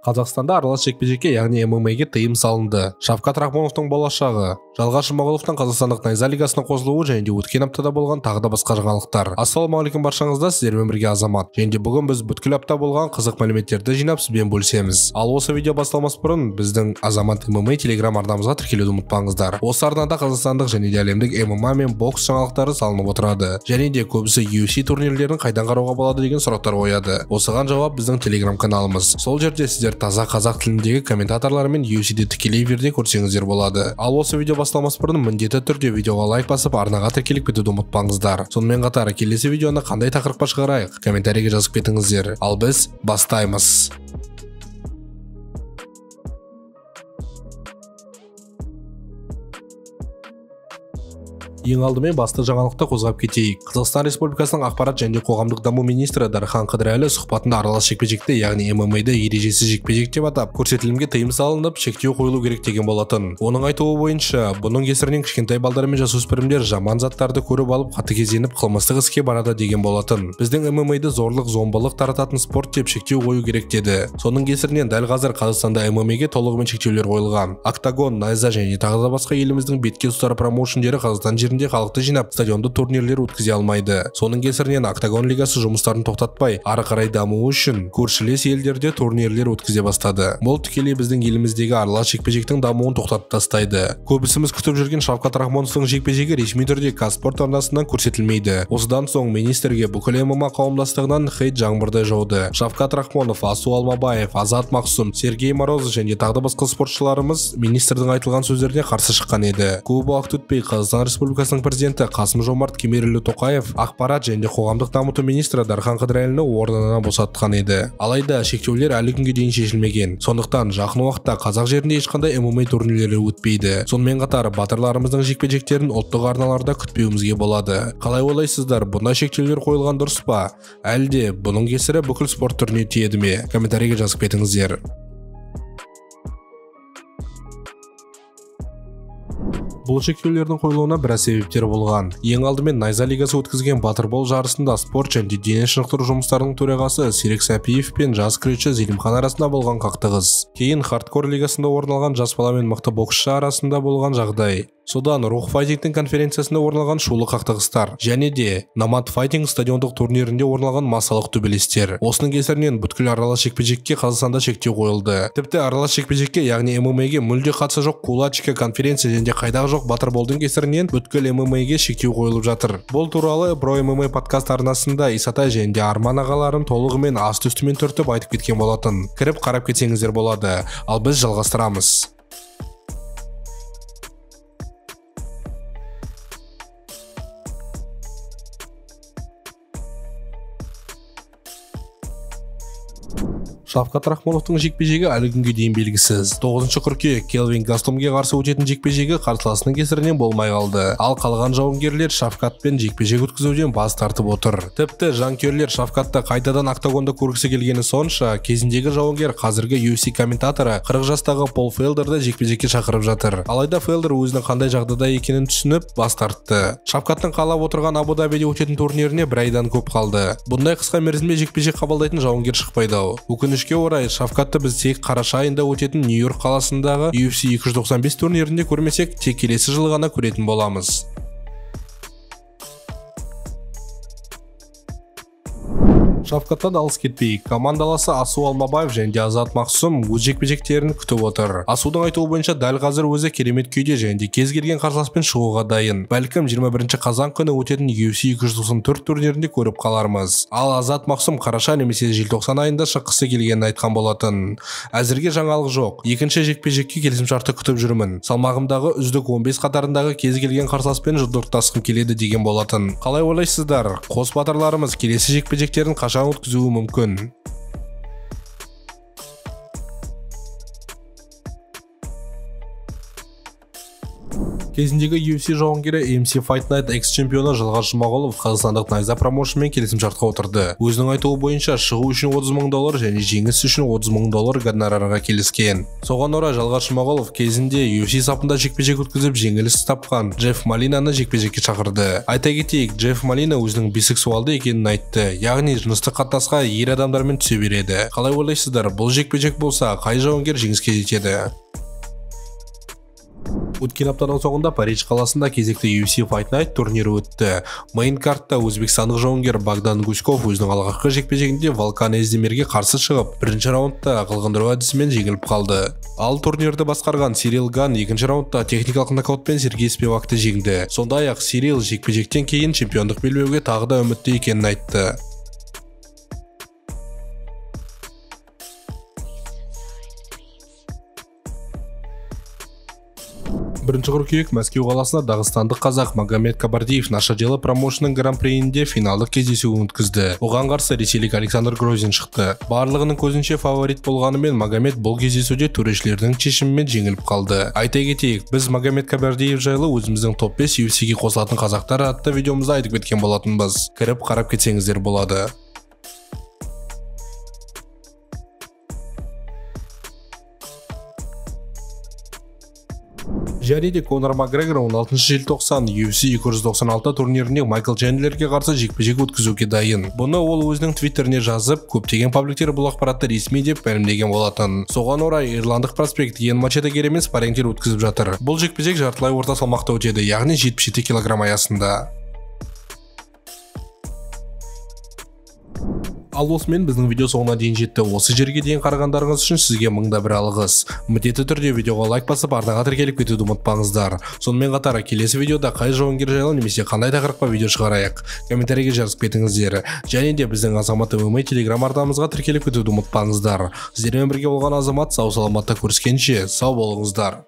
Қазақстанда аралас жекпе-жекке, яғни ММА-ге тыйым салынды. Шавкат Рахмоновтың болашағы, Жалғас Жұмағұловтың қазақстандық найза лигасына қосылуы және де өткен аптада болған тағы да басқа жаңалықтар. Ассалаумағалейкум баршаңызда, сіздермен бірге Азамат. Және де бүгін біз бүткіл апта болған қызық мәліметтерді жинап сізбен бөлісеміз. Ал осы видео басталмас бұрын біздің Азамат ММА телеграм арнамызға тіркелуді ұмытпаңыздар. Осы арнада қазақстандық және де әлемдік ММА мен бокс жаңалықтары салынып отырады. Және де көбісі UFC турнирлерін қайдан қарауға болады деген сұрақтар қояды. Осыған жауап біздің телеграм каналымыз. Сол жерде сіздер таза қазақ тіліндегі комментаторлармен UFC-де тікелей эфирде көрсеңіздер болады. Ал осы видео басталмас бұрын міндетті түрде видеоға лайк басып арнаға тіркеліп кетуді ұмытпаңыздар. Сонымен қатар келесі видеоны қандай тақырыпқа шығарайық, комментарийге жазып кетіңіздер. Ал біз бастаймыз. Ең алдымен басты жаңалықты қозғап кетейік. Қазақстан Республикасының ақпарат және қоғамдық даму министрі Дархан Қыдырәлі сұхбатында аралас жекпе-жекті, яғни ММА-ды ережесіз жекпе-жек деп атап, көрсетілімге тыйым салынып, шектеу қойылу керек деген болатын. Оның айтуы бойынша, бұның кесірінен кішкентай балдар мен жасөспірімдер жаман заттарды көріп алып, қатыгезденіп қылмыстық іске барады деген болатын. Біздің ММА-ды зорлық, зомбылық тарататын спорт деп шектеу қою керек деді. Соның кесірінен дәл қазір Қазақстанда ММА-ге толығымен шектеулер қойылған. Октагон, найза және тағы да басқа еліміздің бетке ұстар промоушндері Қазақстан жерінде халықты жинап, стадионды турнирлер өткізе алмайды. Соның кесірінен Октагон лигасы жұмыстарын тоқтатпай, ары қарай дамуы үшін көршілес елдерде турнирлер өткізе бастады. Бұл тікелей біздің еліміздегі аралас жекпе-жектің дамуын тоқтатып тастайды. Көбісіміз күтіп жүрген Шавкат Рахмоновтың жекпе-жегі ресми түрде Казспорт арнасынан көрсетілмейді. Осыдан соң министрге бүкіл ММА қауымдастығынан хейт жаңбырдай жауды. Шавкат Рахмонов, Асу Алмабаев, Азат Мақсум, Сергей Морозов және тағы да басқа спортшыларымыз министрдің айтылған сөздеріне қарсы шыққан еді. Көп уақыт өтпей Қазақстан Республикасының президенті Қасым-Жомарт Кемелұлы Тоқаев ақпарат және қоғамдық дамыту министрі Дархан Қыдырәліні орнынан босатқан еді. Алайда шектеулер әлі күнге дейін шешілмеген. Сондықтан жақын уақытта қазақ жерінде ешқандай ММА турнирлері өтпейді. Сонымен қатар батырларымыздың жекпе-жектерін ұлттық арналарда күтпеуімізге болады. Қалай ойлайсыздар, бұндай шектеулер қойылған дұрыс па? Әлде бұның кесірі бүкіл спорт түріне тиеді ме? Комментарийге жазып кетіңіздер. Бұл шектеулердің қойылуына біраз себептер болған. Ең алдымен найза лигасы өткізген батырбол жарысында спорт және дене шынықтыру жұмыстарының төрағасы Серік Сәпиев пен жас күресші Зелимхан арасында болған қақтығыс. Кейін хардкор лигасында орын алған жас бала мен мықты боксшы арасында болған жағдай. Содан рух файтингтің конференциясында орын алған шулы қақтығыстар және де Намат файтинг стадиондық турнирінде орын алған массалық төбелестер. Осының кесірінен бүткіл аралас жекпе-жекке Қазақстанда шектеу қойылды. Тіпті аралас жекпе-жекке, яғни ММА-ге мүлде қатысы жоқ кулачка конференция және қайдағы жоқ батырболдың кесірінен бүткіл ММА-ге шектеу қойылып жатыр. Бұл туралы Про ММА подкаст арнасында Исатай және де Арман ағаларым толығымен асты-үстімен түртіп айтып кеткен болатын. Кіріп қарап кетсеңіздер болады. Ал біз жалғастырамыз. Шавкат Рахмоновтың жекпе-жегі әлі күнге дейін белгісіз. 9 қыркүйек Келвин Гастомге қарсы өтетін жекпе-жегі қарсыласының кесірінен болмай қалды. Ал қалған жауынгерлер Шавкатпен жекпе-жек өткізуден бас тартып отыр. Тіпті жанкүйерлер Шавкатты қайтадан октагонда көргісі келгені сонша, кезіндегі жауынгер қазіргі UFC комментаторы 40 жастағы Пол Фелдерді жекпе-жекке шақырып жатыр. Алайда Фелдер өзінің қандай жағдайда екенін түсініп бас тартты. Шавкаттың қалап отырған Абу-Дабиде өтетін турниріне бір айдан көп қалды. Бұндай қысқа мерзімде жекпе-жек қабылдайтын жауынгер шықпайды-ау. Өкінішке орай Шавкатты біз тек қараша айында өтетін Нью-Йорк қаласындағы UFC 295 турнирінде көрмесек, тек келесі жылы ғана көретін боламыз. Шавкаттан алыс кетпейік. Командаласы Асу Алмабаев және Азат Мақсум өз жекпе-жектерін күтіп отыр. Асудың айтуы бойынша дәл қазір өзі керемет күйде және кез келген қарсыласпен шығуға дайын. Бәлкім 21 қазан күні өтетін UFC 294 турнирінде көріп қалармыз. Ал Азат Мақсум қараша немесе желтоқсан айында шыққысы келгенін айтқан болатын. Әзірге жаңалық жоқ. Екінші жекпе-жекке келісімшартты күтіп жүрмін. Салмағымдағы үздік 15 қатарындағы кез келген қарсыласпен жұдырықтасқым келеді деген болатын. Қалай ойлайсыздар? Қос батырларымыз келесі жекпе-жектерін қашан өткізуі мүмкін? Кезіндегі UFC жауынгері MC Fight Night экс-чемпионы Жылғар Жұмағұлов қазақстандық Найза промоушнмен келісімшартқа отырды. Өзінің айтуы бойынша шығу үшін $30 мың және жеңіс үшін $30 мың гонорарға келіскен. Соған орай Жылғар Жұмағұлов кезінде UFC сапында жекпе-жек өткізіп жеңіліс тапқан Джефф Малинаны жекпе-жекке шақырды. Айта кетейік, Джефф Малина өзінің бисексуалды екенін айтты, яғни жыныстық қатынасқа ер адамдармен түсе береді. Қалай ойлайсыздар, бұл жекпе-жек болса қай жауынгер жеңіске жетеді? Өткен аптаның соңында Париж қаласында кезекті UFC Fight Night турнирі өтті. Мейн картта өзбекстандық жауынгер Богдан Гуськов өзінің алғашқы жекпе-жегінде Волкан Эздемирге қарсы шығып, бірінші раундта қылғындыру әдісімен жеңіліп қалды. Ал турнирді басқарған Сирил Ган екінші раундта техникалық нокаутпен Сергей Спивакты жеңді. Сондай-ақ Сирил жекпе-жектен кейін чемпиондық белбеуге тағы да үмітті екенін айтты. Бірінші қыркүйек Мәскеу қаласында дағыстандық қазақ Магомед Кабардиев наша дело промоушнның гран-приінде финалдық кездесуін өткізді. Оған қарсы ресейлік Александр Грозин шықты. Барлығының көзінше фаворит болғанымен Магомед бұл кездесуде төрешілердің шешімімен жеңіліп қалды. Айта кетейік, біз Магомед Кабардиев жайлы өзіміздің топ 5 UFC-ге қосылатын қазақтар атты видеомызда айтып кеткен болатынбыз. Кіріп қарап кетсеңіздер болады. Және де Конор Макгрегор 16 желтоқсан UFC 296 турниріне Майкл Чендлерге қарсы жекпе-жек өткізуге дайын. Бұны ол өзінің твиттеріне жазып, көптеген пабликтер бұл ақпаратты ресми деп мәлімдеген болатын. Соған орай ирландық проспект Иэн Мачедегермен спаррингтер өткізіп жатыр. Бұл жекпе-жек жартылай орта салмақта өтеді, яғни 77 кг аясында. Ал осымен біздің видео соңына дейін жетті. Осы жерге дейін қарағандарыңыз үшін сізге мыңда бір алғыс. Міндетті түрде видеоға лайк басып, арнаға тіркеліп кетуді ұмытпаңыздар. Сонымен қатар келесі видеода қай жауынгер жайлы немесе қандай тақырыпқа видео шығарайық, комментарийге жазып кетіңіздер. Және де біздің Азамат ММА телеграм арнамызға тіркеліп кетуді ұмытпаңыздар. Сіздермен бірге болған Азамат, сау саламатта көріскенше сау болыңыздар.